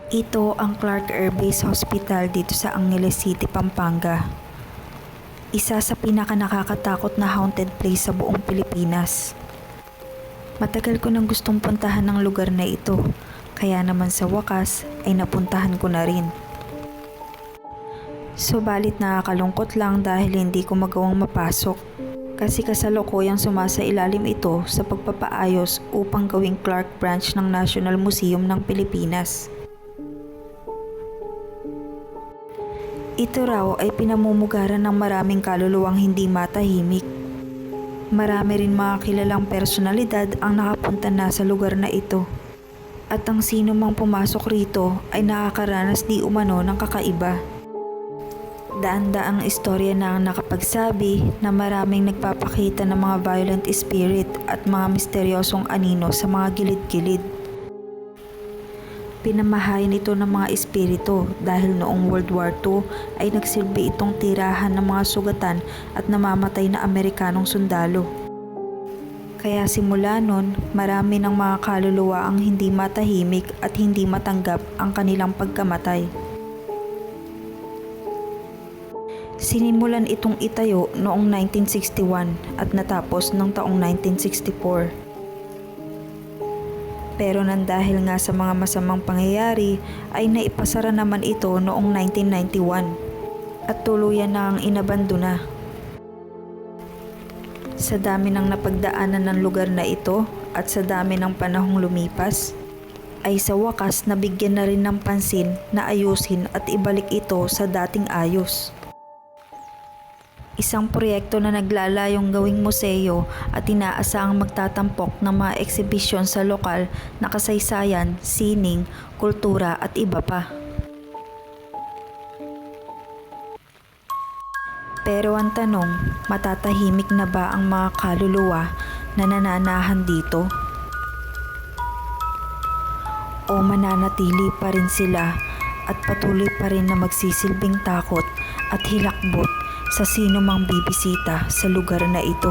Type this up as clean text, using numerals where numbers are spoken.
Ito ang Clark Air Base Hospital dito sa Angeles City, Pampanga. Isa sa pinaka-nakakatakot na haunted place sa buong Pilipinas. Matagal ko nang gustong puntahan ng lugar na ito, kaya naman sa wakas ay napuntahan ko na rin. Subalit nakakalungkot lang dahil hindi ko magawang mapasok. Kasi kasalukuyang sumasailalim ito sa pagpapaayos upang gawing Clark Branch ng National Museum ng Pilipinas. Ito raw ay pinamumugaran ng maraming kaluluwang hindi matahimik. Marami rin mga kilalang personalidad ang nakapunta na sa lugar na ito. At ang sino mang pumasok rito ay nakakaranas di umano ng kakaiba. Daan-daang istorya na ang nakapagsabi na maraming nagpapakita ng mga violent spirit at mga misteryosong anino sa mga gilid-gilid. Pinamahayan ito ng mga espiritu dahil noong World War II ay nagsilbi itong tirahan ng mga sugatan at namamatay na Amerikanong sundalo. Kaya simula nun, marami ng mga kaluluwa ang hindi matahimik at hindi matanggap ang kanilang pagkamatay. Sinimulan itong itayo noong 1961 at natapos ng taong 1964. Pero nang dahil nga sa mga masamang pangyayari ay naipasara naman ito noong 1991 at tuluyan na ang inabandona. Sa dami ng napagdaanan ng lugar na ito at sa dami ng panahong lumipas, ay sa wakas nabigyan na rin ng pansin na ayusin at ibalik ito sa dating ayos. Isang proyekto na naglalayong gawing museo at inaasahang magtatampok ng mga eksibisyon sa lokal na kasaysayan, sining, kultura at iba pa. Pero ang tanong, matatahimik na ba ang mga kaluluwa na nananahan dito? O mananatili pa rin sila at patuloy pa rin na magsisilbing takot at hilakbot sa sino mang bibisita sa lugar na ito?